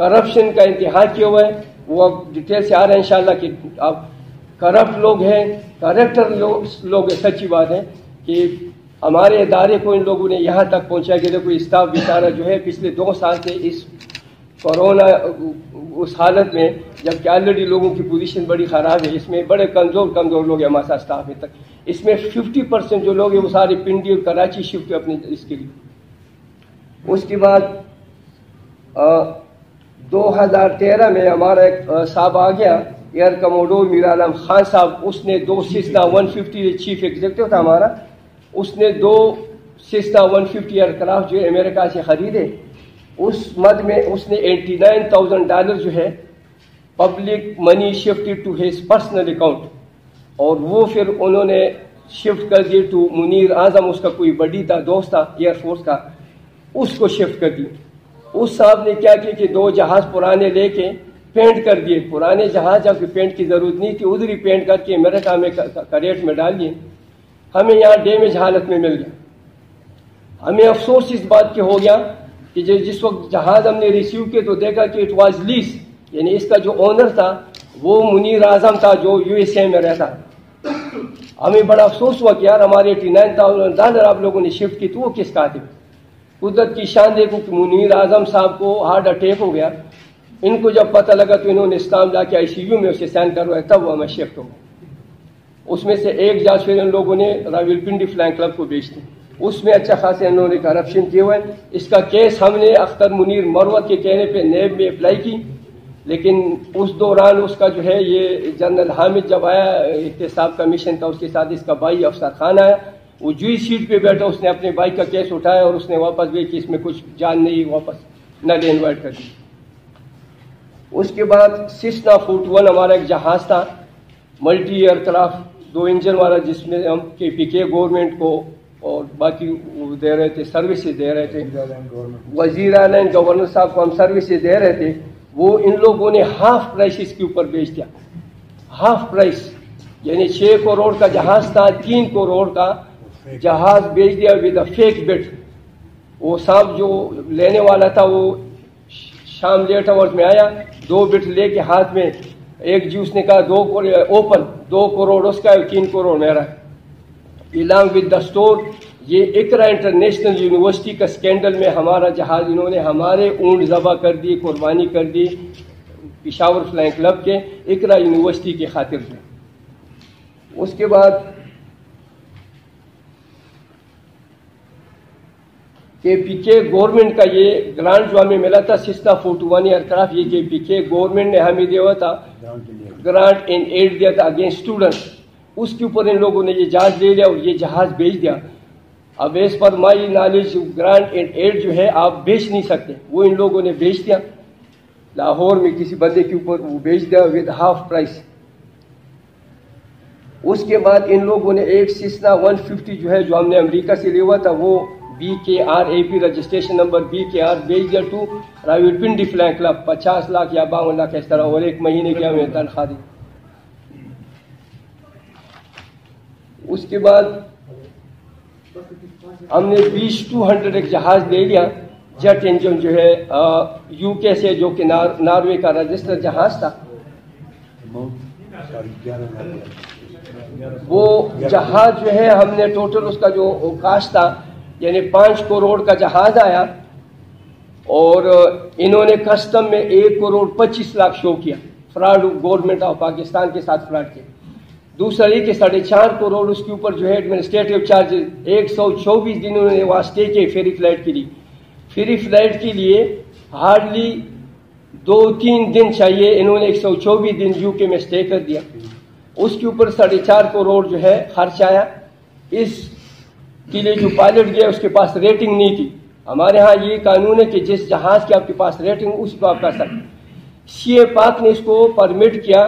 Corruption کا انتہا کیا ہوا ہے، وہ اب ڈیٹیل سے آ رہا ہے انشاءاللہ کہ اب کرپٹ لوگ ہیں، کریکٹر لوگ ہیں۔ سچی بات ہے کہ ہمارے ادارے کو ان لوگوں نے یہاں تک پہنچا کہ دیکھو اسٹاف بیچارہ جو ہے پچھلے 2 سال سے اس کورونا اس حالت میں، جبکہ آلریڈی لوگوں کی پوزیشن بڑی خراب ہے، اس میں بڑے کمزور لوگ ہیں ہمارے ساتھ اسٹاف میں تک، اس میں 50% جو لوگ ہیں وہ سارے پنڈی اور کراچی شفٹ اپنے اس کے لیے۔ اس کے بعد 2013 میں ہمارا ایک صاحب آ گیا ایئر کموڈور میر عالم خان صاحب، اس نے 2 سیسنا 150 چیف ایگزیکٹو تھا ہمارا، اس نے 2 سیسنا 150 ایئر کرافٹ جو ہے امریکہ سے خریدے۔ اس مد میں اس نے $89,000 جو ہے public money shifted to his personal account, اور وہ پھر انہوں نے شفٹ کر دی ٹو منیر اعظم، اس کا کوئی بڈی تھا، دوست تھا ایئر فورس کا، اس کو شفٹ کر دی۔ اس صاحب نے کیا کہ 2 جہاز پرانے لے کے پینٹ کر دیے، پرانے جہاز جب کہ پینٹ کی ضرورت نہیں تھی ادھر ہی پینٹ کر کے امریکہ میں کریٹ میں ڈال دیے، ہمیں یہاں ڈیمیج حالت میں مل گیا۔ ہمیں افسوس اس بات کے ہو گیا کہ جس وقت جہاز ہم نے ریسیو کیے تو دیکھا کہ اٹ واز لیز، یعنی اس کا جو اونر تھا وہ منیر اعظم تھا جو USA میں رہتا۔ ہمیں بڑا افسوس ہوا کہ یار ہمارے $89,000 آپ لوگوں نے شفٹ کی، تو وہ کس کا تھے؟ قدرت کی شان دیکھو کہ منیر اعظم صاحب کو ہارٹ اٹیک ہو گیا، ان کو جب پتہ لگا تو انہوں نے اسلام لا کے ICU میں اسے سین کروایا، تب وہ ہمیں شفٹ ہو گیا۔ اس میں سے ایک جہاز پھر ان لوگوں نے راولپنڈی فلائنگ کلب کو بیچ دی، اس میں اچھا خاصے انہوں نے کرپشن کیے ہوئے۔ اس کا کیس ہم نے اختر منیر مروت کے کہنے پہ نیب میں اپلائی کی، لیکن اس دوران اس کا جو ہے یہ جنرل حامد جب آیا، احتساب کا مشن تھا، اس کے ساتھ اس کا بھائی افسر خان آیا، وہ جوئی سیٹ پہ بیٹھا، اس نے اپنے بھائی کا کیس اٹھایا اور اس نے واپس بھی کہ اس میں کچھ جان نہیں، واپس نہ انوائٹ کر دی۔ اس کے بعد سیسنا 41 ہمارا ایک جہاز تھا ملٹی ایئر کرافٹ 2 انجن والا، جس میں ہم KPK گورنمنٹ کو اور باقی دے رہے تھے، سروسز دے رہے تھے، وزیر اعلیٰ گورنر صاحب کو ہم سروسز دے رہے تھے، وہ ان لوگوں نے ہاف پرائس اس کے اوپر بیچ دیا، ہاف پرائس، یعنی 6 کروڑ کا جہاز تھا، 3 کروڑ کا جہاز بیچ دیا ود اے فیک بٹ۔ وہ صاحب جو لینے والا تھا وہ شام لیٹ آورز میں آیا، 2 بٹ لے کے ہاتھ میں، ایک جی اس نے کہا 2 کروڑ اس کا ہے، 3 کروڑ میرا ہے۔ الانگ ود دا اسٹور، یہ اقرا انٹرنیشنل یونیورسٹی کا اسکینڈل میں ہمارا جہاز انہوں نے ہمارے اونٹ ذبح کر دی، قربانی کر دی پشاور فلائنگ کلب کے اقرا یونیورسٹی کی خاطر سے۔ اس کے بعد KPK گورنمنٹ کا یہ گرانٹ جو ہمیں ملا تھا سیسنا 41 ایئر کرافٹ، یہ KPK گورنمنٹ نے ہمیں دیا تھا، گرانٹ ان ایڈ دیا تھا اگینسٹ اسٹوڈنٹ، اس کے اوپر ان لوگوں نے یہ جہاز لے لیا اور یہ جہاز بیچ دیا۔ اب as per my knowledge grant in aid جو ہے آپ بیچ نہیں سکتے، وہ ان لوگوں نے بیچ دیا، لاہور میں کسی بندے کے اوپر وہ بیچ دیا ود ہاف پرائس۔ اس کے بعد ان لوگوں نے ایک سیسنا 150 جو ہے جو ہم نے امریکہ سے لیا ہوا تھا، وہ BKR AP registration number BKR بیچ دیا to Rawalpindi flying club, 50 lakh یا 52 لاکھ اس طرح، اور 1 مہینے کی ہمیں تنخواہ دی۔ اس کے بعد ہم نے 20-200 ایک جہاز لے لیا، جیٹ انجن جو ہے UK سے، جو کہ ناروے کا رجسٹر جہاز تھا۔ وہ جہاز جو ہے ہم نے ٹوٹل اس کا جو کاسٹ تھا یعنی 5 کروڑ کا جہاز آیا، اور انہوں نے کسٹم میں 1 کروڑ 25 لاکھ شو کیا، فراڈ گورنمنٹ آف پاکستان کے ساتھ فراڈ کیا۔ دوسرا یہ کہ 4.5 کروڑ اس کے اوپر جو ہے ایڈمنسٹریٹو چارجز، 124 دن انہوں نے وہاں اسٹے کیے فری فلائٹ کے لیے۔ فری فلائٹ کے لیے ہارڈلی 2-3 دن چاہیے، انہوں نے 124 دن UK میں اسٹے کر دیا، اس کے اوپر 4.5 کروڑ جو ہے خرچ آیا۔ اس کے لیے جو پائلٹ گیا اس کے پاس ریٹنگ نہیں تھی، ہمارے ہاں یہ قانون ہے کہ جس جہاز کے آپ کے پاس ریٹنگ اس کو آپ کر سکتے۔ CA پاک نے اس کو پرمٹ کیا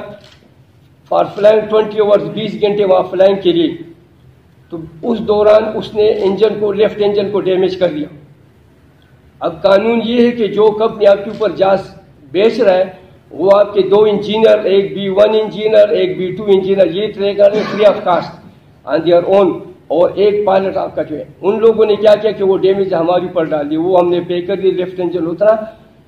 فار فلائنگ 20 آورز، 20 گھنٹے وہاں فلائنگ کے لیے، تو اس دوران اس نے انجن کو، لیفٹ انجن کو ڈیمیج کر دیا۔ اب قانون یہ ہے کہ جو کمپنی آپ کے اوپر جہاز بیچ رہا ہے وہ آپ کے 2 انجینئر، ایک B1 انجینئر، ایک B2 انجینئر، یہ ٹرے کر رہے free of cost on their own, اور ایک پائلٹ آپ کا جو ہے۔ ان لوگوں نے کیا کیا کہ وہ ڈیمیج ہمارے اوپر ڈال دی، وہ ہم نے پے کر دی، لیفٹ انجن اترا،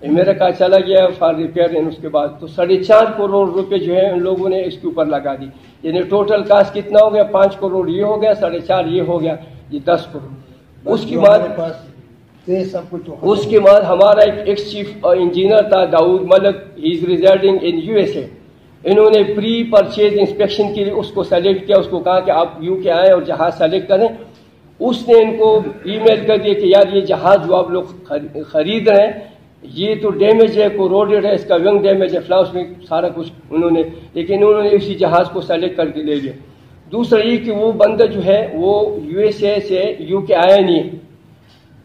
امریکہ چلا گیا فار ریپیئر، اس کے بعد تو 4.5 کروڑ روپے جو ہے ان لوگوں نے اس کے اوپر لگا دی، یعنی ٹوٹل کاسٹ کتنا ہو گیا؟ 5 کروڑ یہ ہو گیا، 4.5 یہ ہو گیا، یہ 10 کروڑ۔ اس کے بعد ہمارا ایک ایکس چیف انجینئر تھا داؤد ملک، ہی از ریزائڈنگ ان USA، انہوں نے پری پرچیز انسپیکشن کے لیے اس کو سلیکٹ کیا، اس کو کہا کہ آپ UK آئیں اور جہاز سلیکٹ کریں۔ اس نے ان کو ای میل کر دیا کہ یار یہ جہاز جو آپ لوگ خرید رہے ہیں یہ تو ڈیمیج ہے، کوروڈیڈ ہے، اس کا ونگ ڈیمیج ہے، فلاں، اس میں سارا کچھ لیکن انہوں نے اسی جہاز کو سلیکٹ کر کے لے لیا۔ دوسرا یہ کہ وہ بندہ جو ہے وہ USA سے UK آیا نہیں ہے،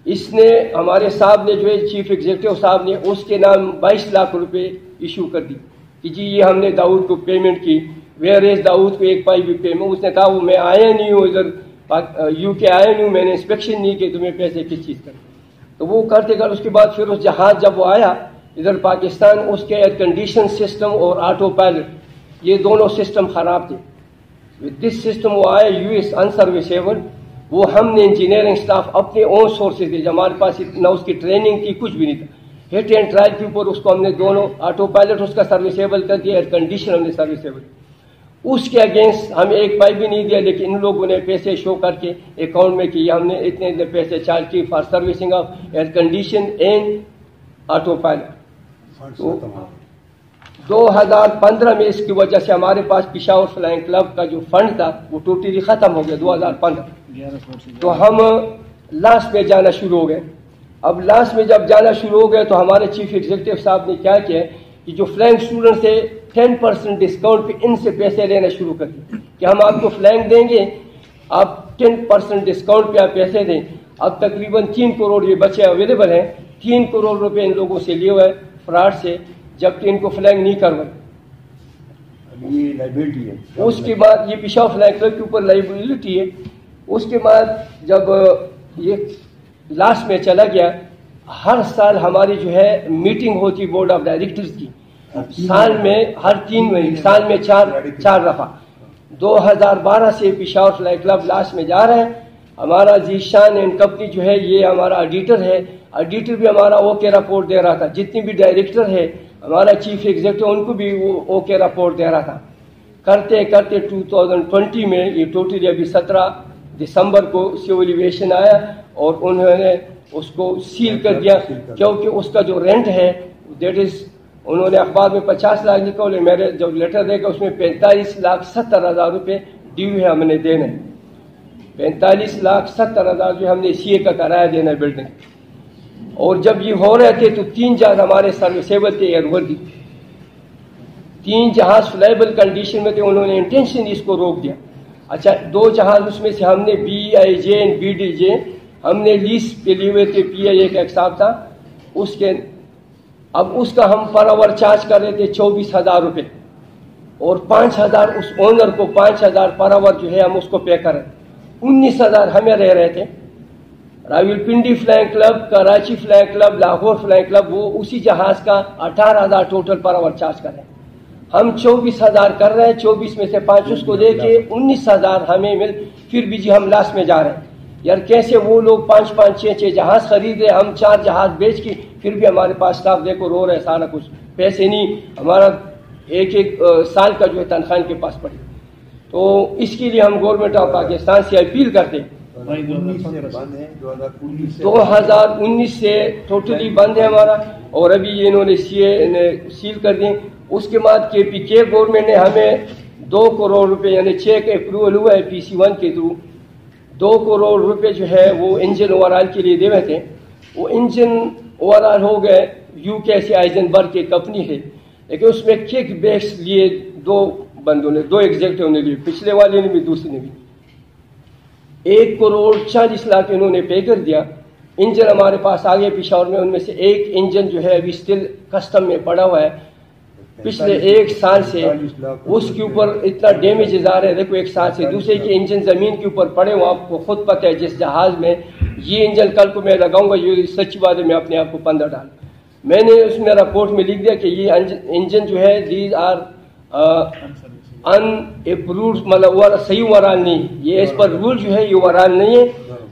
اس نے ہمارے صاحب نے جو ہے چیف ایگزیکٹو صاحب نے اس کے نام 22 لاکھ روپے ایشو کر دی کہ جی یہ ہم نے داؤد کو پیمنٹ کی، ویئر از داؤد کو ایک پائی بھی پیمنٹ، اس نے کہا وہ میں آیا نہیں ہوں ادھر UK آیا نہیں ہوں، میں نے انسپیکشن نہیں کی، تمہیں پیسے کس چیز کر۔ تو وہ کرتے کر اس کے بعد پھر اس جہاز جب وہ آیا ادھر پاکستان، اس کے ایئر کنڈیشن سسٹم اور آٹو پائلٹ یہ دونوں سسٹم خراب تھے۔ وتھ دس سسٹم وہ آیا US انسروسیبل، وہ ہم نے انجینئرنگ سٹاف اپنے اون سورسز دے، ہمارے پاس نہ اس کی ٹریننگ کی، کچھ بھی نہیں تھا، ہٹ اینڈ ٹرائل کے اوپر اس کو ہم نے دونوں آٹو پائلٹ اس کا سروسیبل کر دیا، ایئر کنڈیشن ہم نے سروسیبل، اس کے اگینسٹ ہمیں ایک پائی بھی نہیں دیا، لیکن ان لوگوں نے پیسے شو کر کے اکاؤنٹ میں کی، ہم نے اتنے پیسے چارج کی for servicing of air condition and auto pilot. 2015 میں اس کی وجہ سے ہمارے پاس پشاور فلائنگ کلب کا جو فنڈ تھا وہ ٹوٹلی ختم ہو گیا 2015، تو ہم لاس میں جانا شروع ہو گئے۔ اب لاس میں جب جانا شروع ہو گئے تو ہمارے چیف ایگزیکٹو صاحب نے کیا کیا کہ جو فلائنگ اسٹوڈنٹ سے 10% ڈسکاؤنٹ پہ ان سے پیسے لینا شروع کر دیں کہ ہم آپ کو فلائنگ دیں گے، آپ 10% ڈسکاؤنٹ پہ آپ پیسے دیں۔ اب تقریباً 3 کروڑ یہ بچے اویلیبل ہیں، 3 کروڑ روپے ان لوگوں سے لیے ہوئے فراڈ سے، جبکہ ان کو فلائنگ نہیں کروائی۔ اس کے بعد یہ پشاور فلائنگ کلب کے اوپر لائبلٹی ہے۔ اس کے بعد جب یہ لاسٹ میں چلا گیا، ہر سال ہماری جو ہے میٹنگ ہوتی بورڈ آف ڈائریکٹرز کی، سال میں ہر 3 مہینے، سال میں 4 دفعہ۔ 2012 سے پشاور فلائنگ کلب لاسٹ میں جا رہے ہیں۔ ہمارا ذیشان اینڈ کمپنی جو ہے یہ ہمارا آڈیٹر ہے، آڈیٹر بھی ہمارا اوکے رپورٹ دے رہا تھا، جتنی بھی ڈائریکٹر ہے ہمارا چیف ایگزیکٹو ان کو بھی وہ اوکے رپورٹ دے رہا تھا۔ کرتے کرتے 2020 میں یہ ٹوٹلی ابھی 17 دسمبر کو سول ایویشن آیا اور انہوں نے اس کو سیل کر دیا، کیونکہ اس کا جو رینٹ ہے دیٹ از، انہوں نے اخبار میں 50 لاکھ لکھا، میرے جب لیٹر دے گا اس میں 45,70,000 روپے ڈیو ہے ہم نے دینا ہے، 45,70,000 جو ہم نے CA کا کرایہ دینا ہے بلڈنگ۔ اور جب یہ ہو رہے تھے تو 3 جہاز ہمارے سروسیبل تھے ایئر وردی، 3 جہاز فلائبل کنڈیشن میں تھے، انہوں نے انٹینشن اس کو روک دیا۔ اچھا 2 جہاز اس میں سے ہم نے BIJ اور BDJ ہم نے لیز پہ لیے ہوئے تھے، PIA کا ایک صاحب تھا اس کے، اب اس کا ہم پر آور چارج کر رہے تھے 24,000 روپے، اور 5,000 اس اونر کو 5,000 پر آور جو ہے ہم اس کو پے کر رہے تھے، 19,000 ہمیں رہ رہے تھے۔ Rawal Pindi flying club, Karachi flying club, Lahore flying club وہ اسی جہاز کا 18,000 ٹوٹل پر آور چارج کر رہے ہیں، ہم 24,000 کر رہے ہیں، 24 میں سے 5 اس کو دے کے 19,000 ہمیں مل، پھر بھی جی ہم لاس میں جا رہے ہیں۔ یار کیسے وہ لوگ 5-5 6-6 جہاز خرید رہے، ہم 4 جہاز بیچ کے پھر بھی ہمارے پاس اسٹاف دیکھو رو رہے، سارا کچھ پیسے نہیں، ہمارا ایک سال کا جو ہے تنخواہ کے پاس پڑی۔ تو اس کے لیے ہم گورنمنٹ آف پاکستان سے اپیل کرتے ہیں، 2019 سے ٹوٹلی بند ہے ہمارا، اور ابھی یہ انہوں نے سیل کر دیں۔ اس کے بعد KPK گورنمنٹ نے ہمیں 2 کروڑ روپے یعنی چیک اپروول ہوا ہے PC1 کے تھرو، 2 کروڑ روپے جو ہے وہ انجن اوور آل کے لیے دے ہوئے تھے، وہ انجن اوور آل ہو گئے، UK سے آئزنبرگ کی کمپنی ہے، لیکن اس میں کک بیکس لیے 2 بندوں نے، 2 ایگزیکٹو نے لیے، پچھلے والے نے بھی دوسرے نے بھی، 1 کروڑ 40 لاکھ انہوں نے پے کر دیا۔ انجن ہمارے پاس آگے پشاور میں، ان میں سے ایک انجن جو ہے ابھی اسٹل کسٹم میں پڑا ہوا ہے پچھلے 1 سال سے، اس کے اوپر اتنا ڈیمیجز آ رہے ہیں، دیکھو 1 سال سے۔ دوسرے کے انجن زمین کے اوپر پڑے ہوں، آپ کو خود پتہ ہے جس جہاز میں یہ انجن کل کو میں لگاؤں گا، یہ سچی بات ہے، میں اپنے آپ کو 15 ڈال، میں نے اس میں رپورٹ میں لکھ دیا کہ یہ انجن جو ہے دیز آر ان اپروڈ، مطلب صحیح اوورال نہیں، یہ اس پر رول جو ہے یہ اوورال نہیں ہے،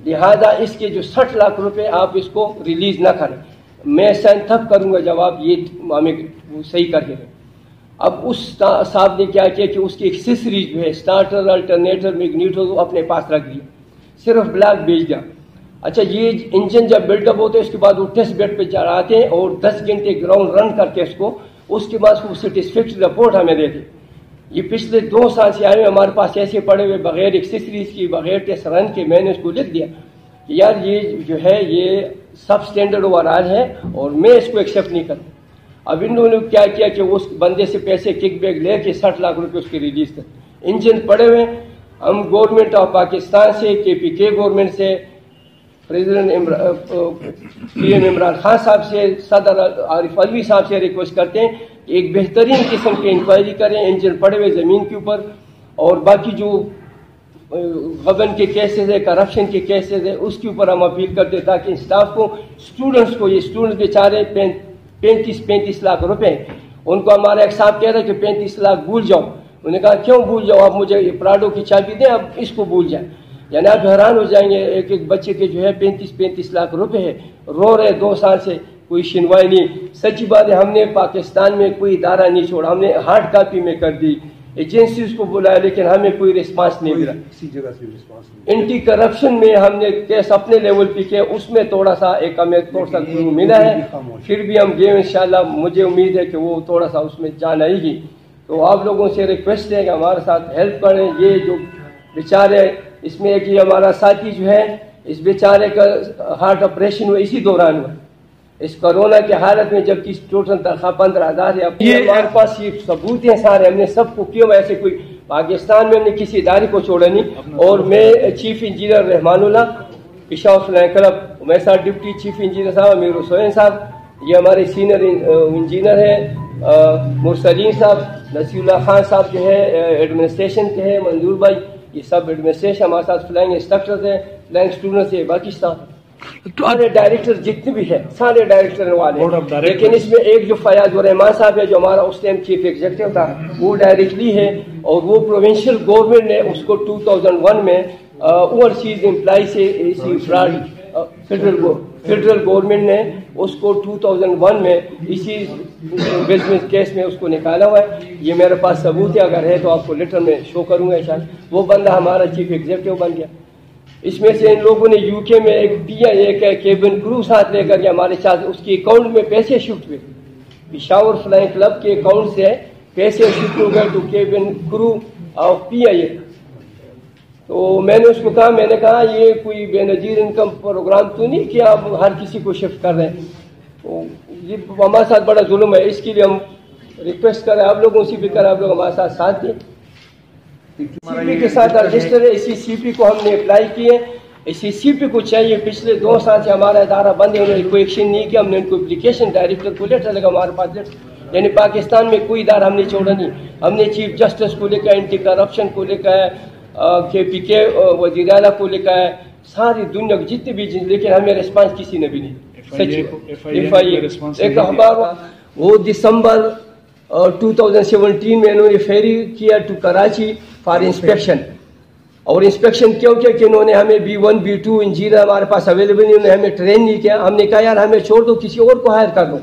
لہذا اس کے جو 60 لاکھ روپے آپ اس کو ریلیز نہ کریں۔ میں سائن تب کروں گا جب آپ یہ ہمیں صحیح کر کے دیں. اب اس صاحب نے کیا کیا کہ اس کی ایکسیسریز جو ہے اسٹارٹر الٹرنیٹر میگنیٹو وہ اپنے پاس رکھ دیا, صرف بلیک بھیج دیا. اچھا یہ انجن جب بلڈ اپ ہوتے ہیں اس کے بعد وہ ٹیسٹ بیڈ پہ چڑھاتے ہیں اور 10 گھنٹے گراؤنڈ رن کر کے اس کے بعد وہ سیٹسفیکٹری رپورٹ ہمیں دیتے. یہ پچھلے 2 سال سے آئے ہمارے پاس ایسے پڑے ہوئے بغیر ایکسیسریز کی بغیر ٹیسٹ رن کے. میں نے اس کو لکھ دیا کہ یار یہ جو ہے یہ سب اسٹینڈرڈ اوور آل ہے اور میں اس کو ایکسیپٹ نہیں کرتا. اب انہوں نے کیا کیا کہ اس بندے سے پیسے کک بیک لے کے 60 لاکھ روپے اس کے ریلیز کر. انجن پڑے ہوئے ہم گورنمنٹ آف پاکستان سے KPK گورنمنٹ سے پریزیڈنٹ PM عمران خان صاحب سے صدر عارف علوی صاحب سے ریکویسٹ کرتے ہیں کہ ایک بہترین قسم کی انکوائری کریں. انجن پڑے ہوئے زمین کے اوپر اور باقی جو غبن کے کیسز ہے کرپشن کے کیسز ہے اس کے اوپر ہم اپیل کرتے تاکہ اسٹاف کو اسٹوڈنٹس کو یہ اسٹوڈنٹس بیچارے 35 لاکھ روپے ان کو ہمارا ایک صاحب کہہ رہا ہے کہ 35 لاکھ بھول جاؤ. انہوں نے کہا کیوں بھول جاؤ, آپ مجھے پراڈو کی چابی دیں اب اس کو بھول جائیں. یعنی آپ حیران ہو جائیں گے ایک بچے کے جو ہے 35 لاکھ روپے ہے, رو رہے 2 سال سے کوئی سنوائی نہیں. سچی بات ہے ہم نے پاکستان میں کوئی ادارہ نہیں چھوڑا, ہم نے ہارڈ کاپی میں کر دی, ایجنسیز کو بلایا لیکن ہمیں کوئی رسپانس نہیں ملا. کسی جگہ سے رسپانس نہیں. اینٹی کرپشن میں ہم نے کیس اپنے لیول پہ کیا, اس میں تھوڑا سا ہمیں ملا ہے. پھر بھی ہم گئے انشاءاللہ, مجھے امید ہے کہ وہ تھوڑا سا اس میں جان آئے گی. تو آپ لوگوں سے ریکویسٹ ہے کہ ہمارے ساتھ ہیلپ کریں. یہ جو بیچارے اس میں ایک یہ ہمارا ساتھی جو ہے اس بیچارے کا ہارٹ آپریشن ہوا اسی دوران ہوا اس کرونا کی حالت میں, جبکہ ٹوٹل تنخواہ 15,000 ہے. یہ ہمارے پاس یہ ثبوت ہیں سارے, ہم نے سب کو کیا. ایسے کوئی پاکستان میں ہم نے کسی ادارے کو چھوڑا نہیں. اور میں چیف انجینئر رحمان اللہ پشاور فلائنگ کلب, میرے ساتھ ڈپٹی چیف انجینئر صاحب امیر حسین صاحب, یہ ہمارے سینئر انجینئر ہیں مرسلین صاحب, نصیر اللہ خان صاحب جو ہے ایڈمنسٹریشن کے ہیں, منظور بھائی یہ سب ایڈمنسٹریشن ہمارے ساتھ فلائنگ انسٹرکٹرز ہیں, فلائنگ اسٹوڈنٹس ہیں, باقی سارے ڈائریکٹر جتنے بھی ہیں سارے ڈائریکٹر والے ہیں. لیکن اس میں ایک جو فیاض الرحمان صاحب ہے جو ہمارا اس ٹائم چیف ایگزیکٹو تھا وہ ڈائریکٹلی ہے, اور وہ پروونشل گورنمنٹ نے اس کو 2001 میں اوورسیز امپلائی سے اسی فیڈرل گورنمنٹ نے اس کو 2001 میں اسی بزنس کیس میں اس کو نکالا ہوا ہے. یہ میرے پاس ثبوت ہے, اگر ہے تو آپ کو لیٹر میں شو کروں گا شاید. وہ بندہ ہمارا چیف ایگزیکٹو بن گیا. اس میں سے ان لوگوں نے UK میں ایک کیبن کرو ساتھ لے کر کے ہمارے ساتھ اس کے اکاؤنٹ میں پیسے شفٹ ہوئے, پشاور فلائنگ کلب کے اکاؤنٹ سے پیسے شفٹ ہو گئے to cabin crew of PIA. تو میں نے اس کو کہا, میں نے کہا یہ کوئی بے نظیر انکم پروگرام تو نہیں کہ آپ ہر کسی کو شفٹ کر رہے ہیں, تو یہ ہمارے ساتھ بڑا ظلم ہے. اس کے لیے ہم ریکویسٹ کریں آپ لوگوں سے بھی کریں, آپ لوگ ہمارے ساتھ دیں. CP کے ساتھ رجسٹر ہے, اسی CP کو ہم نے اپلائی کیے. اسی CP کو چاہیے, پچھلے 2 سال سے ہمارا ادارہ بند ہے, انہوں نے کوئی ایکشن نہیں کیا. ہم نے ان کو اپلیکیشن ڈائریکٹر کو لیٹر لگا ہمارے پاس لیٹر, یعنی پاکستان میں کوئی ادارہ ہم نے چھوڑا نہیں. ہم نے چیف جسٹس کو لکھا ہے, اینٹی کرپشن کو لکھا ہے, KPK وزیر اعلیٰ کو لکھا ہے, ساری دنیا کے جتنے بھی, لیکن ہمیں رسپانس کسی نے بھی نہیں. ایک اخبار وہ دسمبر 2017 میں انہوں نے فیری کیا ٹو کراچی فار انسپیکشن. اور انسپیکشن کیوں کیا کہ انہوں نے ہمیں B1 B2 انجینئر ہمارے پاس اویلیبل نہیں, انہوں نے ہمیں ٹرین نہیں کیا. ہم نے کہا یار ہمیں چھوڑ دو, کسی اور کو ہائر کر دو.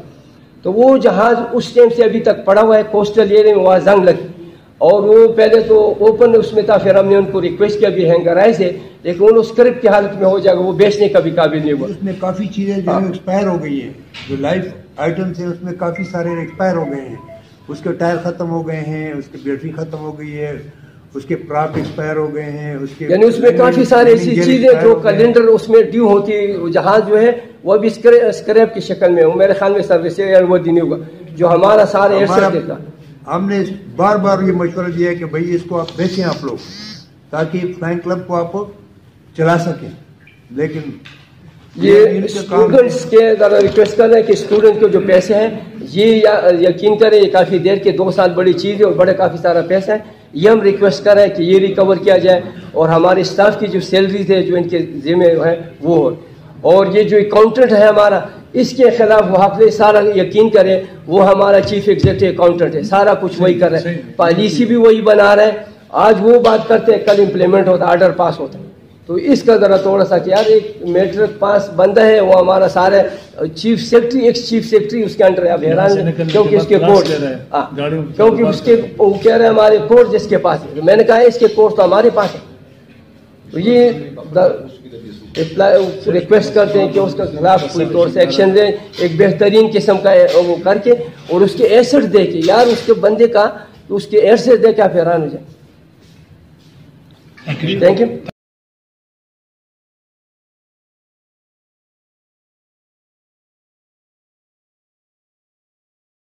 تو وہ جہاز اس ٹائم سے ابھی تک پڑا ہوا ہے کوسٹل ایریا میں, وہاں زنگ لگی, اور وہ پہلے تو اوپن اس میں تھا, پھر ہم نے ان کو ریکویسٹ کیا بھی ہینگرائے سے, لیکن وہ اسکرپ کی حالت میں ہو جائے گا, وہ بیچنے کا بھی قابل نہیں ہوا. اس میں کافی چیزیں جو ہے ایکسپائر ہو گئی ہیں, جو لائف آئٹمس ہیں اس میں کافی سارے ایکسپائر ہو گئے ہیں. اس کے ٹائر ختم ہو گئے ہیں, اس کی بیٹری ختم ہو گئی ہے, اس کے پراپ ایکسپائر ہو گئے ہیں, اس کے یعنی اس میں کافی سارے ایسی چیزیں جو کیلنڈر اس میں ڈیو ہوتی ہے. جہاز جو ہے وہ بھی اسکریپ کی شکل میں, وہ میرے خیال میں سروس وہ نہیں ہوگا جو ہمارا سارا ایئر دیتا. ہم نے بار بار یہ مشورہ دیا ہے کہ بھائی اس کو آپ بیچیں آپ لوگ, تاکہ فلائنگ کلب کو آپ چلا سکیں. لیکن یہ اسٹوڈنٹس کے ذرا ریکویسٹ کر رہے ہیں کہ اسٹوڈنٹ کے جو پیسے ہیں یہ یقین کریں, یہ کافی دیر کے 2 سال بڑی چیز ہے اور بڑے کافی سارا پیسہ ہے. یہ ہم ریکویسٹ کر رہے ہیں کہ یہ ریکور کیا جائے, اور ہمارے اسٹاف کی جو سیلریز ہے جو ان کے ذمہ ہے وہ ہو. اور یہ جو اکاؤنٹنٹ ہے ہمارا, اس کے خلاف وہ حافظ سارا یقین کریں, وہ ہمارا چیف ایگزیکٹو اکاؤنٹنٹ ہے, سارا کچھ وہی کر رہا ہے, پالیسی بھی وہی بنا رہا ہے. آج وہ بات کرتے ہیں, کل امپلیمنٹ ہوتا ہے, آرڈر پاس ہوتا ہے. تو اس کا ذرا تھوڑا سا کہ یار ایک میٹرک پاس بندہ ہے وہ ہمارا سارا chief secretary ex chief secretary اس کے انڈر آپ حیران کیونکہ اس کے کوٹ کیونکہ اس کے وہ کہہ رہے ہیں ہمارے کوٹ جس کے پاس ہے. میں نے کہا اس کے کوٹ تو ہمارے پاس ہے. تو یہ ریکویسٹ کرتے ہیں کہ اس کے خلاف پوری طور سے ایکشن دیں ایک بہترین قسم کا وہ کر کے اور اس کے ایسٹ دے کے یار اس کے بندے کا اس کے ایسٹ دے کے آپ حیران ہو جائیں. Thank you.